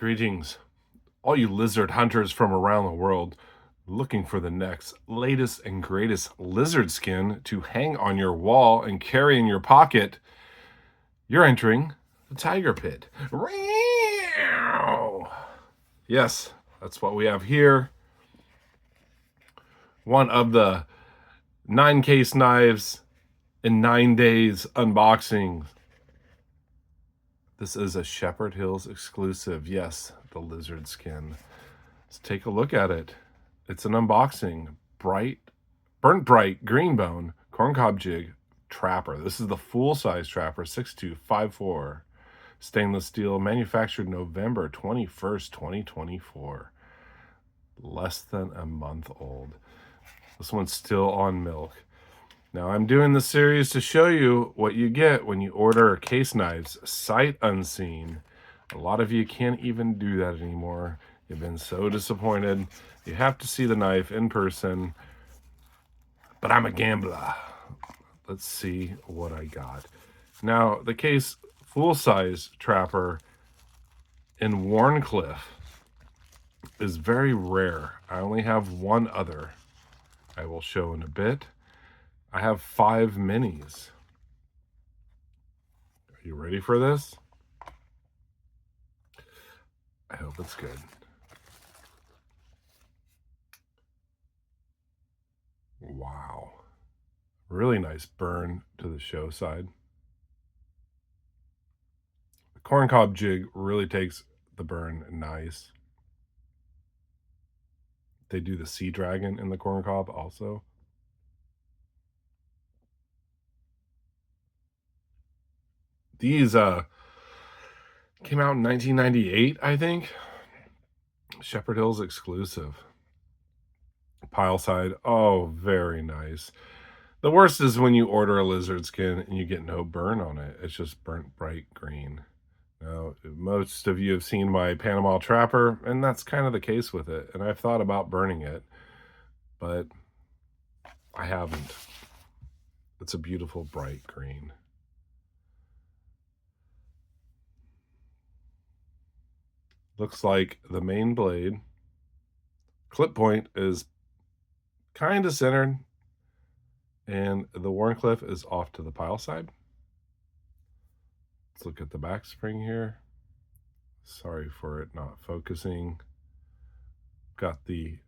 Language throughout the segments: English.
Greetings, all you lizard hunters from around the world looking for the next, latest, and greatest lizard skin to hang on your wall and carry in your pocket. You're entering the tiger pit. Yes, that's what we have here. One of the 9 case knives in 9 days unboxing. This is a Shepherd Hills exclusive. Yes, the lizard skin. Let's take a look at it. It's an unboxing. Burnt bright green bone corncob jig trapper. This is the full size trapper, 6254. Stainless steel, manufactured November 21st, 2024. Less than a month old. This one's still on milk. Now, I'm doing this series to show you what you get when you order case knives sight unseen. A lot of you can't even do that anymore. You've been so disappointed. You have to see the knife in person. But I'm a gambler. Let's see what I got. Now, the case full-size trapper in Wharncliffe is very rare. I only have one other I will show in a bit. I have 5 minis. Are you ready for this? I hope it's good. Wow. Really nice burn to the show side. The corncob jig really takes the burn nice. They do the sea dragon in the corncob also. These came out in 1998, I think. Shepherd Hills exclusive. Pile side. Oh, very nice. The worst is when you order a lizard skin and you get no burn on it. It's just burnt bright green. Now, most of you have seen my Panama Trapper, and that's kind of the case with it. And I've thought about burning it, but I haven't. It's a beautiful bright green. Looks like the main blade clip point is kind of centered, and the Warncliffe is off to the pile side. Let's look at the back spring here. Sorry for it not focusing. Got the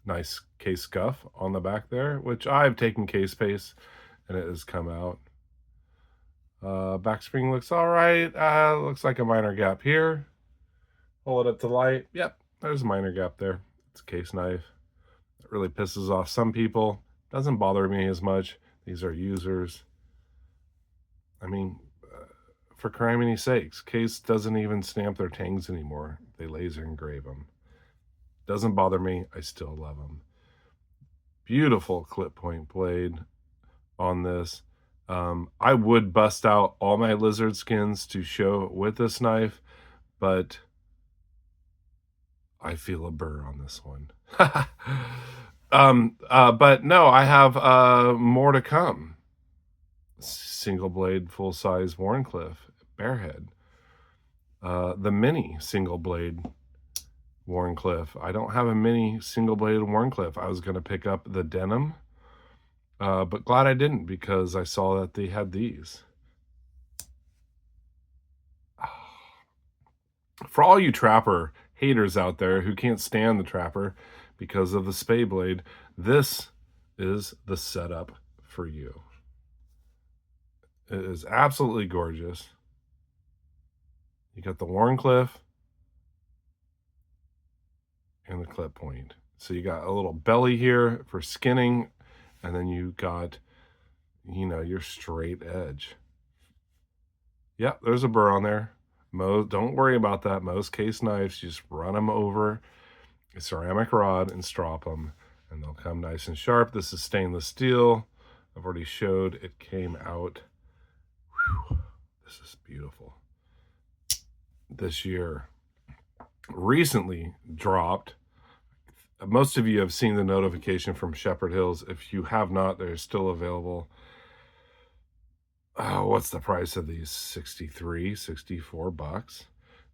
nice case scuff on the back there, which I've taken case space and it has come out. Back spring looks all right. Looks like a minor gap here. Hold it up to light. Yep, there's a minor gap there. It's a case knife. It really pisses off some people. Doesn't bother me as much. These are users. I mean, for criminy sakes, Case doesn't even stamp their tangs anymore. They laser engrave them. Doesn't bother me. I still love them. Beautiful clip point blade on this. I would bust out all my lizard skins to show with this knife, but I feel a burr on this one. But no, I have more to come. Single blade, full size Wharncliffe, Bearhead. The mini single blade Wharncliffe. I don't have a mini single bladed Wharncliffe. I was going to pick up the denim, but glad I didn't because I saw that they had these. For all you trapper haters out there who can't stand the trapper because of the spay blade, this is the setup for you. It is absolutely gorgeous. You got the Warncliffe and the clip point. So you got a little belly here for skinning, and then you got, you know, your straight edge. Yep, there's a burr on there. Don't worry about that. Most case knives, just run them over a ceramic rod and strop them, and they'll come nice and sharp. This is stainless steel. I've already showed it came out. Whew, this is beautiful. This year recently dropped. Most of you have seen the notification from Shepherd Hills. If you have not, they're still available. Oh, what's the price of these? 63, 64 bucks.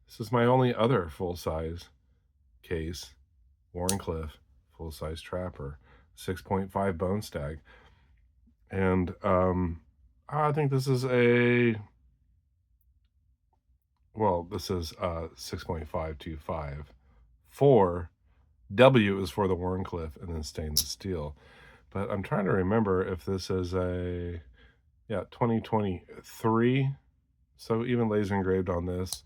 This is my only other full-size case, Wharncliffe full-size trapper, 6.5 bone stag. And I think this is this is 6.525. 4 W is for the Wharncliffe and then stainless steel. But I'm trying to remember if this is a 2023. So even laser engraved on this.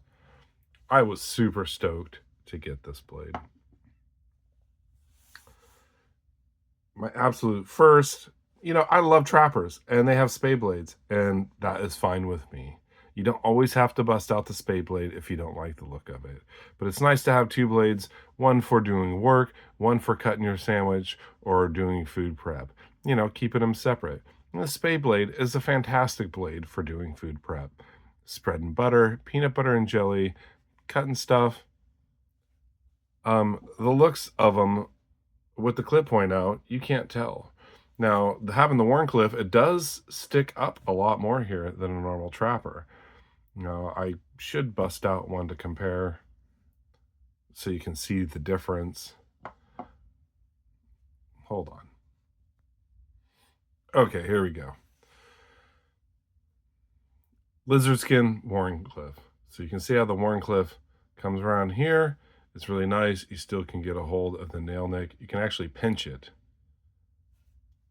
I was super stoked to get this blade. My absolute first, I love trappers and they have spade blades, and that is fine with me. You don't always have to bust out the spade blade if you don't like the look of it. But it's nice to have two blades, one for doing work, one for cutting your sandwich or doing food prep. Keeping them separate. And the spade blade is a fantastic blade for doing food prep. Spreading butter, peanut butter and jelly, cutting stuff. The looks of them with the clip point out, you can't tell. Now, having the Warncliffe, it does stick up a lot more here than a normal trapper. I should bust out one to compare so you can see the difference. Hold on. Okay, here we go. Lizard skin Wharncliffe. So you can see how the Wharncliffe comes around here. It's really nice. You still can get a hold of the nail nick. You can actually pinch it.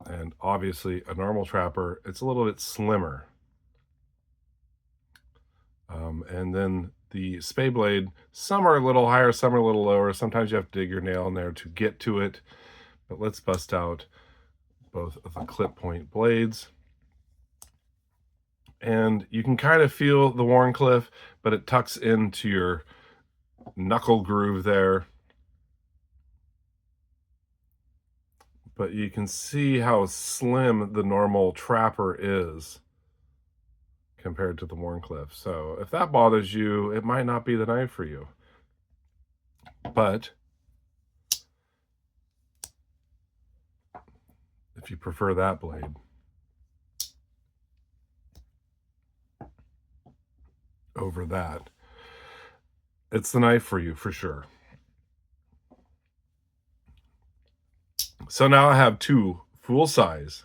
And obviously a normal trapper, it's a little bit slimmer. And then the spade blade, some are a little higher, some are a little lower. Sometimes you have to dig your nail in there to get to it. But let's bust out both of the clip point blades. And you can kind of feel the Warncliffe, but it tucks into your knuckle groove there. But you can see how slim the normal trapper is compared to the Wharncliffe. So if that bothers you, it might not be the knife for you. But if you prefer that blade, over that, it's the knife for you for sure. So now I have two full-size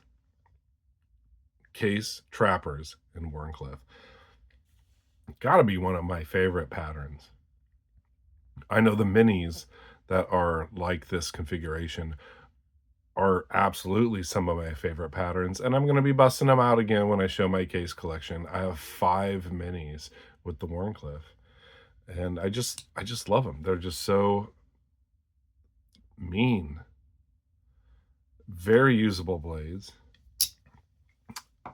case trappers in Warncliffe. Gotta be one of my favorite patterns. I know the minis that are like this configuration are absolutely some of my favorite patterns, and I'm going to be busting them out again when I show my case collection. I have 5 minis with the Warncliffe, and I just love them. They're just so mean. Very usable blades.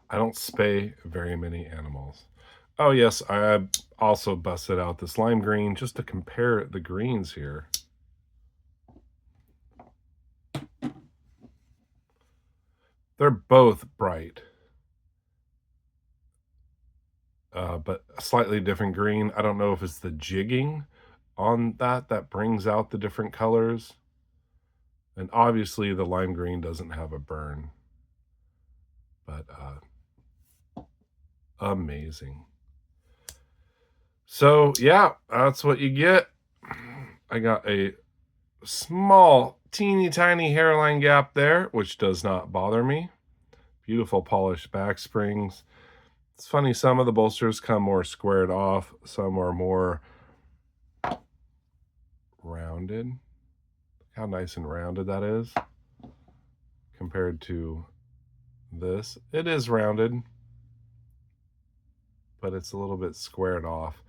I don't spay very many animals. Oh yes, I also busted out this lime green just to compare the greens here. They're both bright, but a slightly different green. I don't know if it's the jigging on that brings out the different colors. And obviously the lime green doesn't have a burn, but amazing. So yeah, that's what you get. I got a small, teeny tiny hairline gap there, which does not bother me. Beautiful polished back springs. It's funny, some of the bolsters come more squared off, some are more rounded. Look how nice and rounded that is compared to this. It is rounded, but it's a little bit squared off.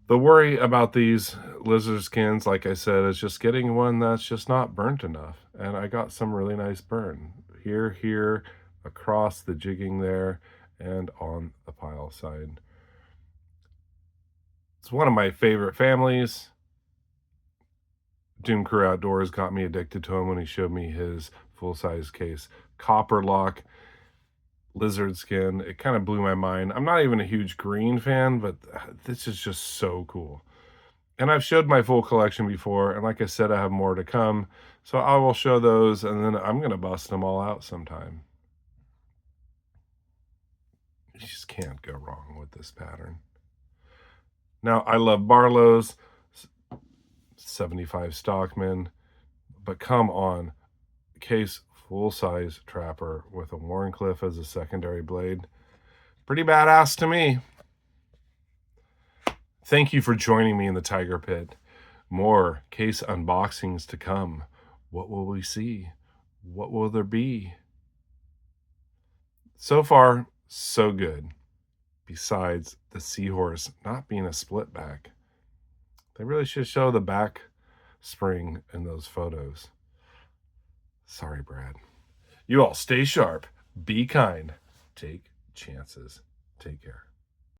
The worry about these lizard skins, like I said, is just getting one that's just not burnt enough. And I got some really nice burn. Here, across the jigging there, and on the pile side. It's one of my favorite families. Doom Crew Outdoors got me addicted to him when he showed me his full-size case. Copper lock, lizard skin. It kind of blew my mind. I'm not even a huge green fan, but this is just so cool. And I've showed my full collection before, and like I said, I have more to come. So I will show those, and then I'm going to bust them all out sometime. You just can't go wrong with this pattern. Now, I love Barlow's 75 Stockman, but come on, case full-size trapper with a Wharncliffe as a secondary blade. Pretty badass to me. Thank you for joining me in the Tiger Pit. More case unboxings to come. What will we see? What will there be? So far, so good. Besides the Seahorse not being a split back. They really should show the back spring in those photos. Sorry, Brad. You all stay sharp, be kind, take chances. Take care.